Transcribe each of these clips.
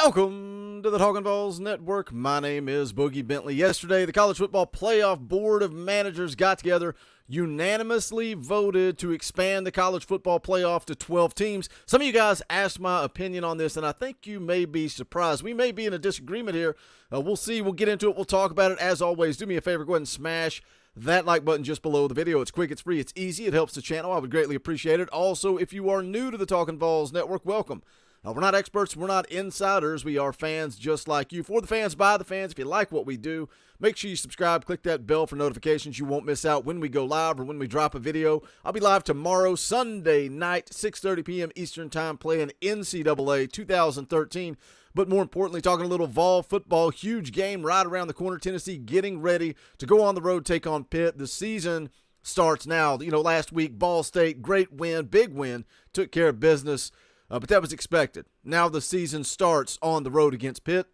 Welcome to the Talkin Network. My name is Boogie Bentley. Yesterday, the College Football Playoff Board of Managers got together, unanimously voted to expand the College Football Playoff to 12 teams. Some of you guys asked my opinion on this, and I think you may be surprised. We may be in a disagreement here. We'll see. We'll get into it. We'll talk about it. As always, do me a favor. Go ahead and smash that like button just below the video. It's quick, it's free, it's easy. It helps the channel. I would greatly appreciate it. Also, if you are new to the Talkin Network, welcome. We're not experts, we're not insiders, we are fans just like you. For the fans, by the fans. If you like what we do, make sure you subscribe, click that bell for notifications. You won't miss out when we go live or when we drop a video. I'll be live tomorrow, Sunday night, 6:30 p.m. Eastern Time, playing NCAA 2013. But more importantly, talking a little VAWLS football. Huge game right around the corner. Tennessee getting ready to go on the road, take on Pitt. The season starts now. You know, last week, Ball State, great win, big win, took care of business. But that was expected. Now the season starts on the road against Pitt.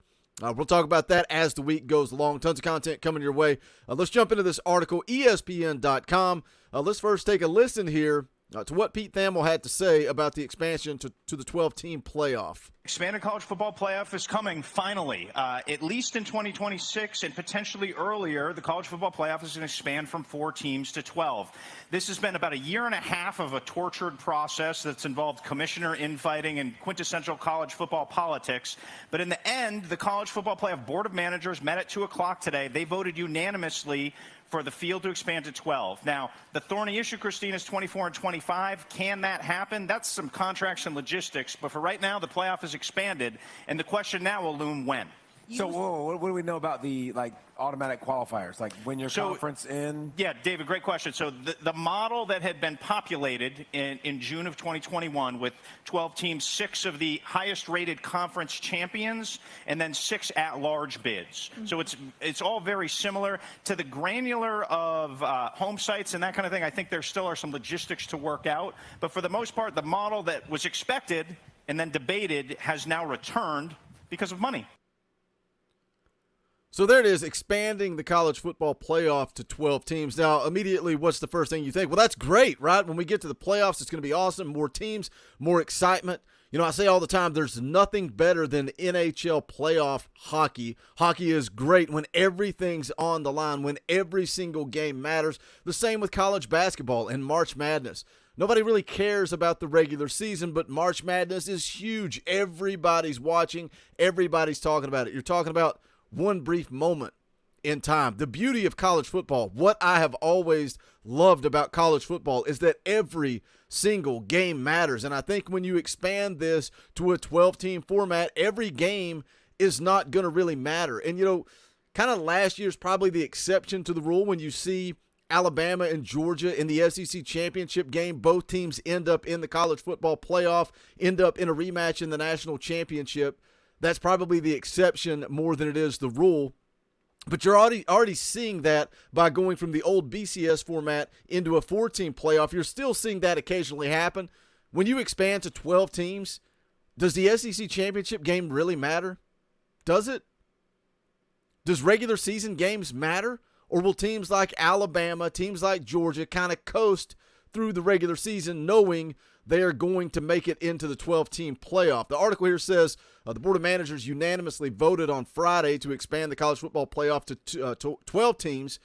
We'll talk about that as the week goes along. Tons of content coming your way. Let's jump into this article, ESPN.com. Let's first take a listen here to what Pete Thamel had to say about the expansion to the 12-team playoff. Expanded college football playoff is coming, finally. At least in 2026 and potentially earlier, the college football playoff is going to expand from 4 teams to 12. This has been about a year and a half of a tortured process that's involved commissioner infighting and quintessential college football politics. But in the end, the College Football Playoff Board of Managers met at 2 o'clock today. They voted unanimously for the field to expand to 12. Now, the thorny issue, Christine, is 24 and 25. Can that happen? That's some contracts and logistics. But for right now, the playoff is expanded, and the question now will loom when. So, what do we know about the automatic qualifiers, like when your conference in? Yeah, David, great question. So the model that had been populated in June of 2021 with 12 teams, 6 of the highest rated conference champions, and then 6 at-large bids. So it's all very similar to the granular of home sites and that kind of thing. I think there still are some logistics to work out, but for the most part, the model that was expected and then debated has now returned because of money. So there it is, expanding the college football playoff to 12 teams. Now, immediately, what's the first thing you think? Well, that's great, right? When we get to the playoffs, it's going to be awesome. More teams, more excitement. You know, I say all the time, there's nothing better than NHL playoff hockey. Hockey is great when everything's on the line, when every single game matters. The same with college basketball and March Madness. Nobody really cares about the regular season, but March Madness is huge. Everybody's watching. Everybody's talking about it. You're talking about one brief moment in time. The beauty of college football, what I have always loved about college football, is that every single game matters. And I think when you expand this to a 12-team format, every game is not going to really matter. And, you know, kind of last year's probably the exception to the rule when you see Alabama and Georgia in the SEC championship game. Both teams end up in the college football playoff, end up in a rematch in the national championship. That's probably the exception more than it is the rule. But you're already seeing that by going from the old BCS format into a 4-team playoff. You're still seeing that occasionally happen. When you expand to 12 teams, does the SEC championship game really matter? Does it? Does regular season games matter? Or will teams like Alabama, teams like Georgia kind of coast through the regular season knowing they are going to make it into the 12-team playoff? The article here says the Board of Managers unanimously voted on Friday to expand the college football playoff to 12 teams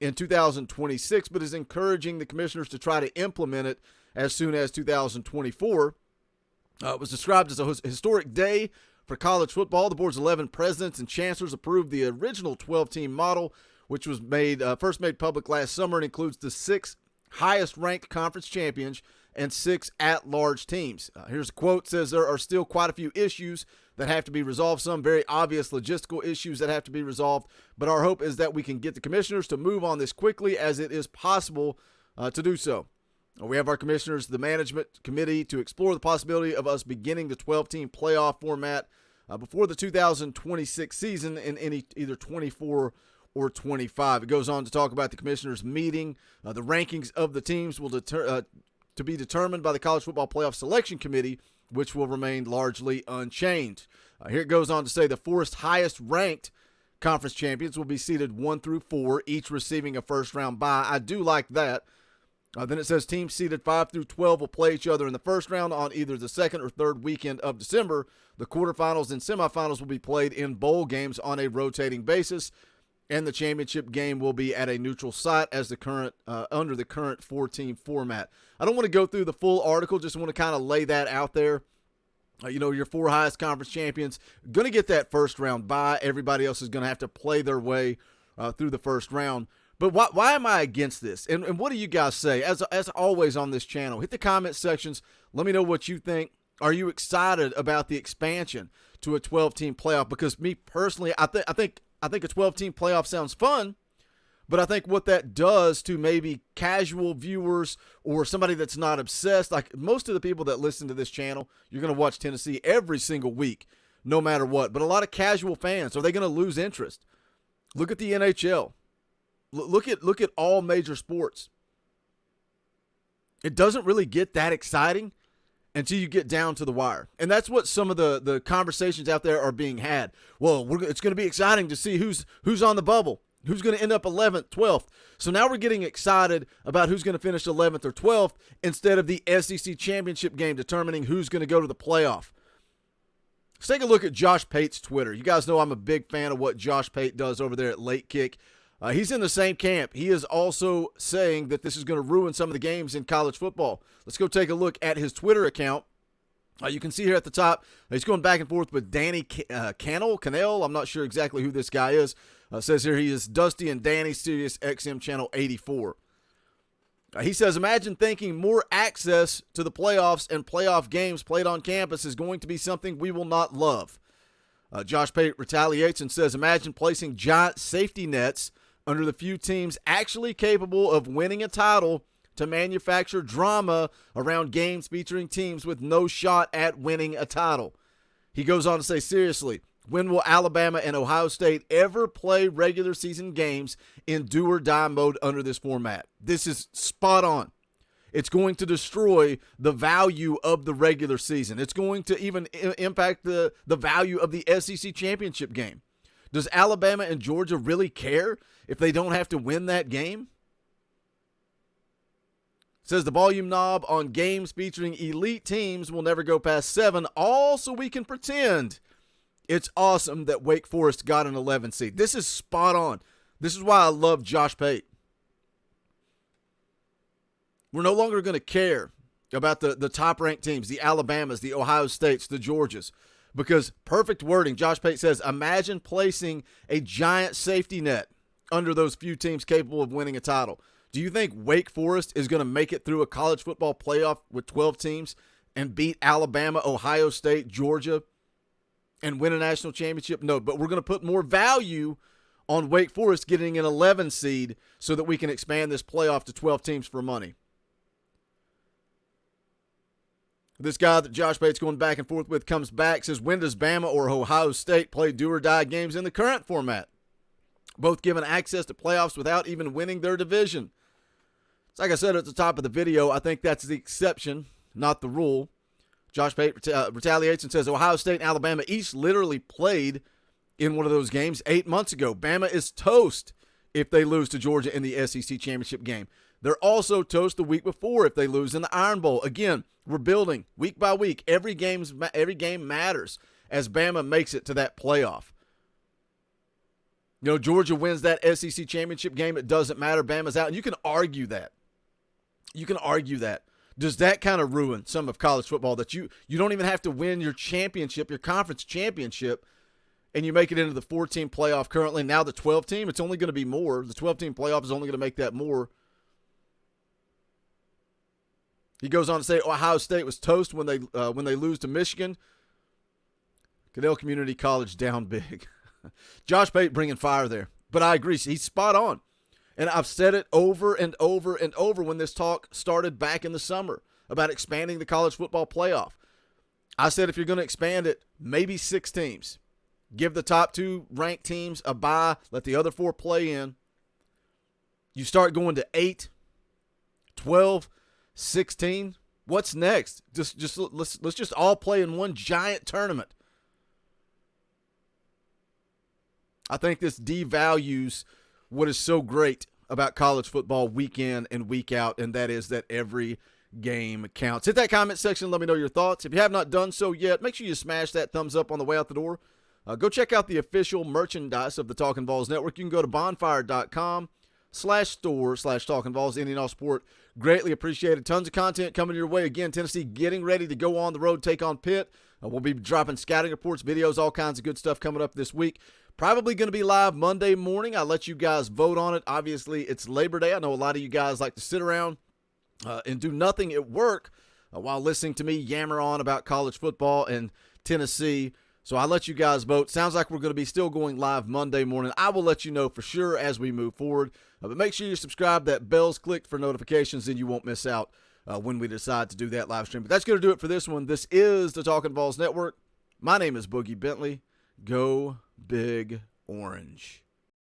in 2026, but is encouraging the commissioners to try to implement it as soon as 2024. It was described as a historic day for college football. The board's 11 presidents and chancellors approved the original 12-team model, which was first made public last summer and includes the 6 highest-ranked conference champions and 6 at-large teams. Here's a quote. It says, there are still quite a few issues that have to be resolved, some very obvious logistical issues that have to be resolved, but our hope is that we can get the commissioners to move on this quickly as it is possible to do so. We have our commissioners, the management committee, to explore the possibility of us beginning the 12-team playoff format before the 2026 season in either 24 or 25. It goes on to talk about the commissioners meeting. The rankings of the teams will to be determined by the College Football Playoff Selection Committee, which will remain largely unchanged. Here it goes on to say the 4 highest ranked conference champions will be seeded 1 through 4, each receiving a first-round bye. I do like that. Then it says teams seeded 5 through 12 will play each other in the first round on either the second or third weekend of December. The quarterfinals and semifinals will be played in bowl games on a rotating basis, and the championship game will be at a neutral site as the current under the current 4-team format. I don't want to go through the full article, just want to kind of lay that out there. Your 4 highest conference champions going to get that first round bye. Everybody else is going to have to play their way through the first round. But why am I against this? And what do you guys say? As always on this channel, hit the comment sections. Let me know what you think. Are you excited about the expansion to a 12-team playoff? Because me personally, I think a 12-team playoff sounds fun, but I think what that does to maybe casual viewers or somebody that's not obsessed, like most of the people that listen to this channel, you're going to watch Tennessee every single week, no matter what. But a lot of casual fans, are they going to lose interest? Look at the NHL. Look at all major sports. It doesn't really get that exciting until you get down to the wire. And that's what some of the conversations out there are being had. Well, it's going to be exciting to see who's on the bubble, who's going to end up 11th, 12th. So now we're getting excited about who's going to finish 11th or 12th instead of the SEC championship game determining who's going to go to the playoff. Let's take a look at Josh Pate's Twitter. You guys know I'm a big fan of what Josh Pate does over there at Late Kick. He's in the same camp. He is also saying that this is going to ruin some of the games in college football. Let's go take a look at his Twitter account. You can see here at the top, he's going back and forth with Danny Cannell. I'm not sure exactly who this guy is. Says here he is Dusty and Danny, Sirius XM Channel 84. He says, imagine thinking more access to the playoffs and playoff games played on campus is going to be something we will not love. Josh Pate retaliates and says, imagine placing giant safety nets under the few teams actually capable of winning a title to manufacture drama around games featuring teams with no shot at winning a title. He goes on to say, seriously, when will Alabama and Ohio State ever play regular season games in do-or-die mode under this format? This is spot on. It's going to destroy the value of the regular season. It's going to even impact the value of the SEC championship game. Does Alabama and Georgia really care if they don't have to win that game? It says the volume knob on games featuring elite teams will never go past 7, all so we can pretend it's awesome that Wake Forest got an 11 seed. This is spot on. This is why I love Josh Pate. We're no longer going to care about the top-ranked teams, the Alabamas, the Ohio States, the Georgias, because perfect wording, Josh Pate says, imagine placing a giant safety net under those few teams capable of winning a title. Do you think Wake Forest is going to make it through a college football playoff with 12 teams and beat Alabama, Ohio State, Georgia, and win a national championship? No, but we're going to put more value on Wake Forest getting an 11 seed so that we can expand this playoff to 12 teams for money. This guy that Josh Pate's going back and forth with comes back, says, when does Bama or Ohio State play do-or-die games in the current format? Both given access to playoffs without even winning their division. So like I said at the top of the video, I think that's the exception, not the rule. Josh Pate retaliates and says, Ohio State and Alabama each literally played in one of those games 8 months ago. Bama is toast if they lose to Georgia in the SEC championship game. They're also toast the week before if they lose in the Iron Bowl. Again, we're building week by week. Every game matters as Bama makes it to that playoff. Georgia wins that SEC championship game. It doesn't matter. Bama's out. And you can argue that. Does that kind of ruin some of college football that you don't even have to win your championship, your conference championship, and you make it into the 14 playoff currently? Now the 12 team, it's only going to be more. The 12 team playoff is only going to make that more. He goes on to say Ohio State was toast when they lose to Michigan. Cadell Community College down big. Josh Pate bringing fire there. But I agree. He's spot on. And I've said it over and over and over when this talk started back in the summer about expanding the college football playoff. I said if you're going to expand it, maybe 6 teams. Give the top 2 ranked teams a bye. Let the other 4 play in. You start going to 8, 12, 16. What's next? Let's just all play in one giant tournament. I think this devalues what is so great about college football week in and week out, and that is that every game counts. Hit that comment section. Let me know your thoughts. If you have not done so yet, make sure you smash that thumbs up on the way out the door. Go check out the official merchandise of the Talkin' VAWLS Network. You can go to bonfire.com/store/Talkin' VAWLS, any and all sport. Greatly appreciated. Tons of content coming your way. Again, Tennessee getting ready to go on the road, take on Pitt. We'll be dropping scouting reports, videos, all kinds of good stuff coming up this week. Probably going to be live Monday morning. I'll let you guys vote on it. Obviously, it's Labor Day. I know a lot of you guys like to sit around and do nothing at work while listening to me yammer on about college football and Tennessee. So I'll let you guys vote. Sounds like we're going to be still going live Monday morning. I will let you know for sure as we move forward. But make sure you subscribe, that bell's clicked for notifications, and you won't miss out when we decide to do that live stream. But that's going to do it for this one. This is the Talkin' VAWLS Network. My name is Boogie Bentley. Go Big Orange.